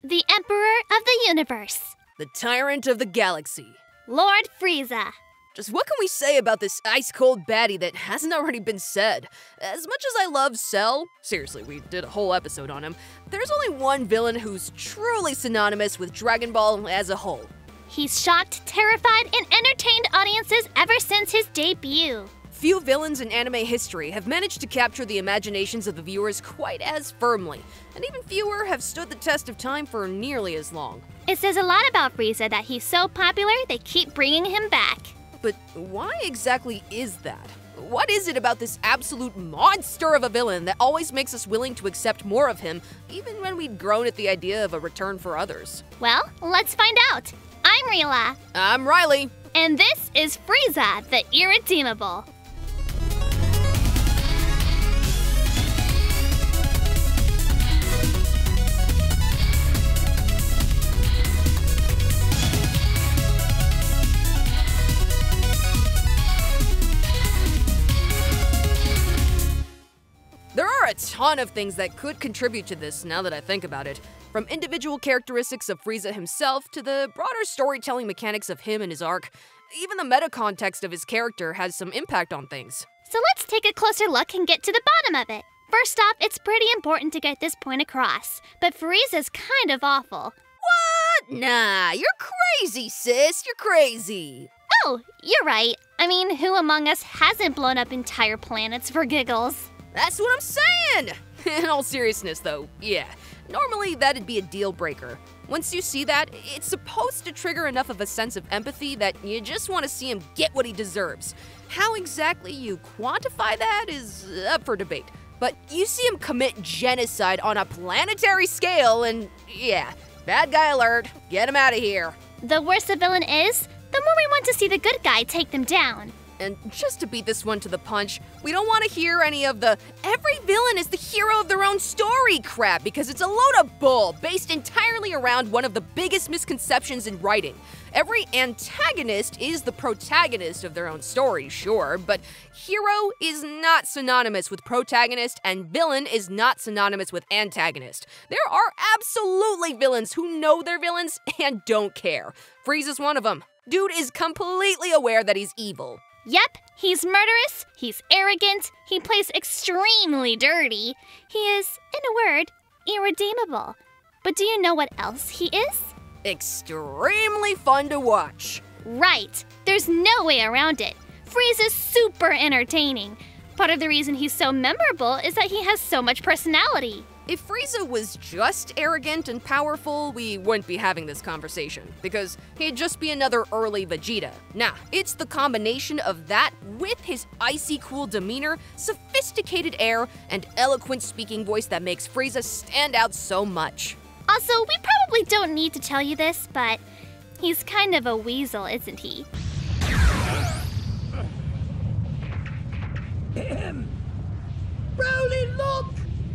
The Emperor of the Universe. The Tyrant of the Galaxy. Lord Frieza. Just what can we say about this ice-cold baddie that hasn't already been said? As much as I love Cell, seriously, we did a whole episode on him, there's only one villain who's truly synonymous with Dragon Ball as a whole. He's shocked, terrified, and entertained audiences ever since his debut. Few villains in anime history have managed to capture the imaginations of the viewers quite as firmly, and even fewer have stood the test of time for nearly as long. It says a lot about Frieza that he's so popular they keep bringing him back. But why exactly is that? What is it about this absolute monster of a villain that always makes us willing to accept more of him, even when we'd grown at the idea of a return for others? Well, let's find out. I'm Rila. I'm Riley. And this is Frieza, the Irredeemable. There are a ton of things that could contribute to this now that I think about it. From individual characteristics of Frieza himself to the broader storytelling mechanics of him and his arc, even the meta context of his character has some impact on things. So let's take a closer look and get to the bottom of it. First off, it's pretty important to get this point across, but Frieza's kind of awful. What? Nah, you're crazy, sis, you're crazy. Oh, you're right. I mean, who among us hasn't blown up entire planets for giggles? That's what I'm saying! In all seriousness though, yeah, normally that'd be a deal breaker. Once you see that, it's supposed to trigger enough of a sense of empathy that you just want to see him get what he deserves. How exactly you quantify that is up for debate, but you see him commit genocide on a planetary scale and yeah, bad guy alert, get him out of here. The worse a villain is, the more we want to see the good guy take them down. And just to beat this one to the punch, we don't want to hear any of the every villain is the hero of their own story crap, because it's a load of bull based entirely around one of the biggest misconceptions in writing. Every antagonist is the protagonist of their own story, sure, but hero is not synonymous with protagonist and villain is not synonymous with antagonist. There are absolutely villains who know they're villains and don't care. Frieza's one of them. Dude is completely aware that he's evil. Yep, he's murderous, he's arrogant, he plays extremely dirty. He is, in a word, irredeemable. But do you know what else he is? Extremely fun to watch. Right, there's no way around it. Frieza's super entertaining. Part of the reason he's so memorable is that he has so much personality. If Frieza was just arrogant and powerful, we wouldn't be having this conversation, because he'd just be another early Vegeta. Nah, it's the combination of that with his icy cool demeanor, sophisticated air, and eloquent speaking voice that makes Frieza stand out so much. Also, we probably don't need to tell you this, but he's kind of a weasel, isn't he? Broly, look!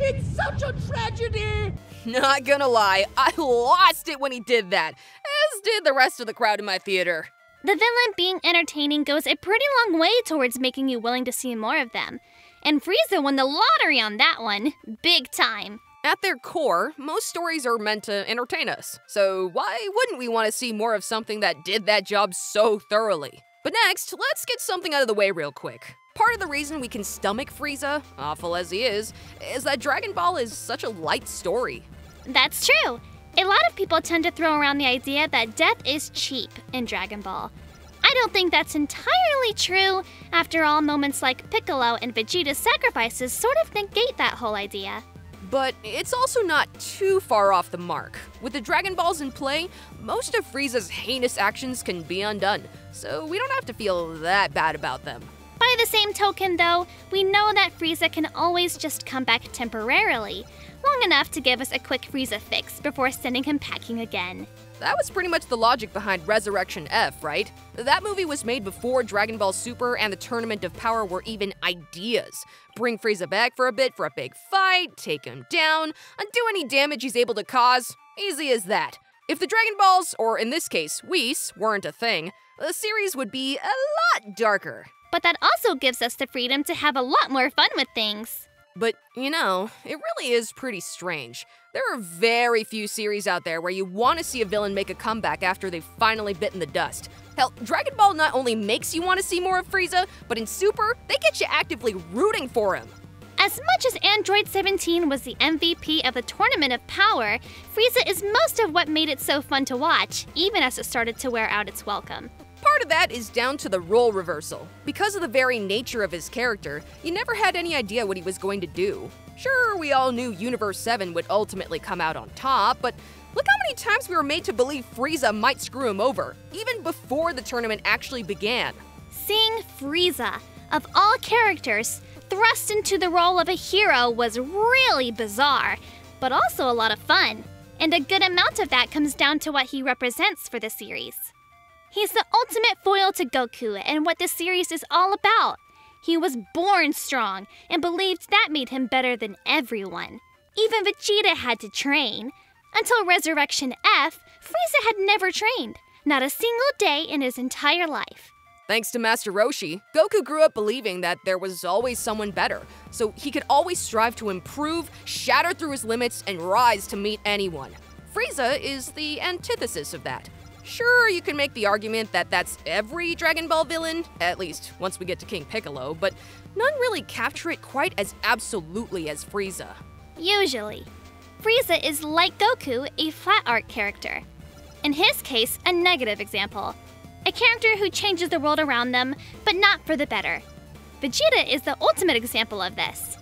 It's such a tragedy! Not gonna lie, I lost it when he did that, as did the rest of the crowd in my theater. The villain being entertaining goes a pretty long way towards making you willing to see more of them. And Frieza won the lottery on that one, big time. At their core, most stories are meant to entertain us, so why wouldn't we want to see more of something that did that job so thoroughly? But next, let's get something out of the way real quick. Part of the reason we can stomach Frieza, awful as he is that Dragon Ball is such a light story. That's true. A lot of people tend to throw around the idea that death is cheap in Dragon Ball. I don't think that's entirely true. After all, moments like Piccolo and Vegeta's sacrifices sort of negate that whole idea. But it's also not too far off the mark. With the Dragon Balls in play, most of Frieza's heinous actions can be undone, so we don't have to feel that bad about them. By the same token, though, we know that Frieza can always just come back temporarily, long enough to give us a quick Frieza fix before sending him packing again. That was pretty much the logic behind Resurrection F, right? That movie was made before Dragon Ball Super and the Tournament of Power were even ideas. Bring Frieza back for a bit for a big fight, take him down, undo any damage he's able to cause. Easy as that. If the Dragon Balls, or in this case, Whis, weren't a thing, the series would be a lot darker. But that also gives us the freedom to have a lot more fun with things. But, you know, it really is pretty strange. There are very few series out there where you want to see a villain make a comeback after they've finally bitten the dust. Hell, Dragon Ball not only makes you want to see more of Frieza, but in Super, they get you actively rooting for him. As much as Android 17 was the MVP of the Tournament of Power, Frieza is most of what made it so fun to watch, even as it started to wear out its welcome. Part of that is down to the role reversal. Because of the very nature of his character, you never had any idea what he was going to do. Sure, we all knew Universe 7 would ultimately come out on top, but look how many times we were made to believe Frieza might screw him over, even before the tournament actually began. Seeing Frieza, of all characters, thrust into the role of a hero was really bizarre, but also a lot of fun. And a good amount of that comes down to what he represents for the series. He's the ultimate foil to Goku and what this series is all about. He was born strong and believed that made him better than everyone. Even Vegeta had to train. Until Resurrection F, Frieza had never trained, not a single day in his entire life. Thanks to Master Roshi, Goku grew up believing that there was always someone better, so he could always strive to improve, shatter through his limits, and rise to meet anyone. Frieza is the antithesis of that. Sure, you can make the argument that that's every Dragon Ball villain, at least once we get to King Piccolo, but none really capture it quite as absolutely as Frieza. Usually. Frieza is, like Goku, a flat art character. In his case, a negative example. A character who changes the world around them, but not for the better. Vegeta is the ultimate example of this.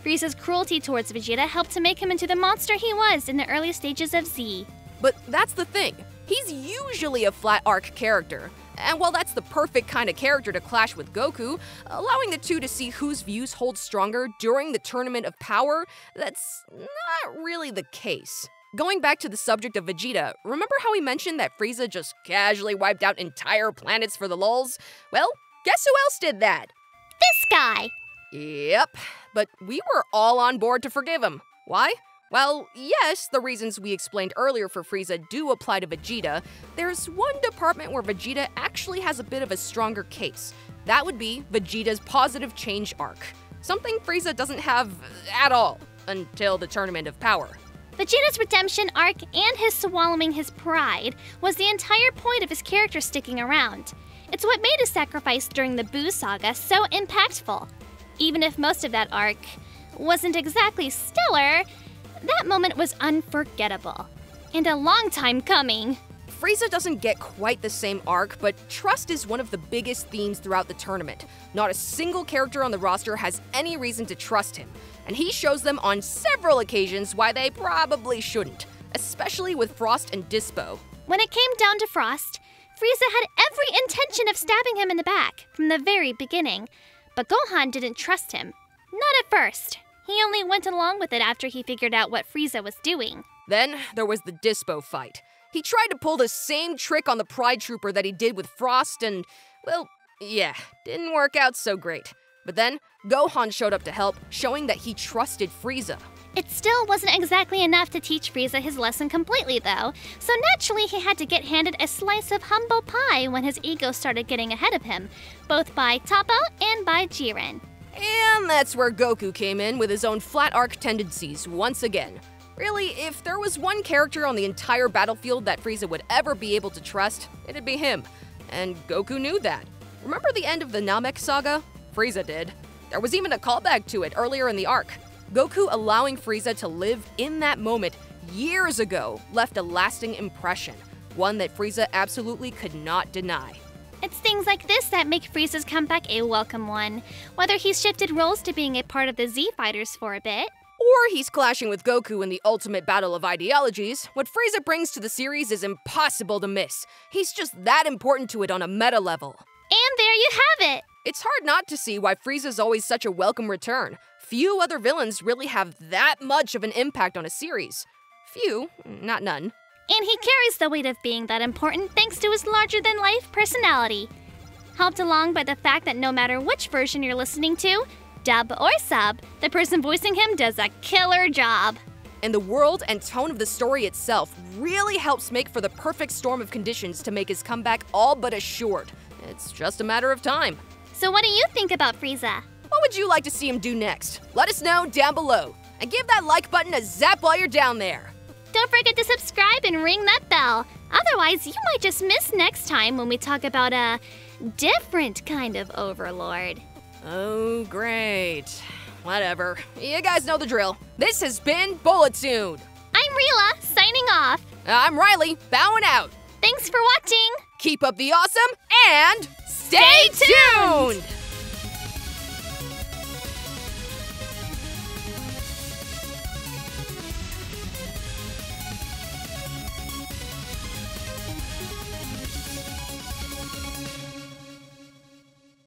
Frieza's cruelty towards Vegeta helped to make him into the monster he was in the early stages of Z. But that's the thing. He's usually a flat arc character, and while that's the perfect kind of character to clash with Goku, allowing the two to see whose views hold stronger during the Tournament of Power, that's not really the case. Going back to the subject of Vegeta, remember how we mentioned that Frieza just casually wiped out entire planets for the lulz? Well, guess who else did that? This guy! Yep, but we were all on board to forgive him. Why? Well, yes, the reasons we explained earlier for Frieza do apply to Vegeta. There's one department where Vegeta actually has a bit of a stronger case. That would be Vegeta's positive change arc. Something Frieza doesn't have at all until the Tournament of Power. Vegeta's redemption arc and his swallowing his pride was the entire point of his character sticking around. It's what made his sacrifice during the Buu saga so impactful. Even if most of that arc wasn't exactly stellar, that moment was unforgettable. And a long time coming. Frieza doesn't get quite the same arc, but trust is one of the biggest themes throughout the tournament. Not a single character on the roster has any reason to trust him, and he shows them on several occasions why they probably shouldn't, especially with Frost and Dispo. When it came down to Frost, Frieza had every intention of stabbing him in the back from the very beginning, but Gohan didn't trust him. Not at first. He only went along with it after he figured out what Frieza was doing. Then there was the Dispo fight. He tried to pull the same trick on the Pride Trooper that he did with Frost and, well, yeah, didn't work out so great. But then, Gohan showed up to help, showing that he trusted Frieza. It still wasn't exactly enough to teach Frieza his lesson completely, though, so naturally he had to get handed a slice of humble pie when his ego started getting ahead of him, both by Toppo and by Jiren. And that's where Goku came in with his own flat arc tendencies once again. Really, if there was one character on the entire battlefield that Frieza would ever be able to trust, it'd be him. And Goku knew that. Remember the end of the Namek saga? Frieza did. There was even a callback to it earlier in the arc. Goku allowing Frieza to live in that moment years ago left a lasting impression, one that Frieza absolutely could not deny. It's things like this that make Frieza's comeback a welcome one, whether he's shifted roles to being a part of the Z Fighters for a bit, or he's clashing with Goku in the ultimate battle of ideologies. What Frieza brings to the series is impossible to miss. He's just that important to it on a meta level. And there you have it! It's hard not to see why Frieza's always such a welcome return. Few other villains really have that much of an impact on a series. Few, not none. And he carries the weight of being that important thanks to his larger-than-life personality. Helped along by the fact that no matter which version you're listening to, dub or sub, the person voicing him does a killer job. And the world and tone of the story itself really helps make for the perfect storm of conditions to make his comeback all but assured. It's just a matter of time. So what do you think about Frieza? Well, would you like to see him do next? Let us know down below. And give that like button a zap while you're down there. Don't forget to subscribe and ring that bell. Otherwise, you might just miss next time when we talk about a different kind of overlord. Oh, great. Whatever. You guys know the drill. This has been Toon'd. I'm Rila, signing off. I'm Riley, bowing out. Thanks for watching. Keep up the awesome and stay tuned!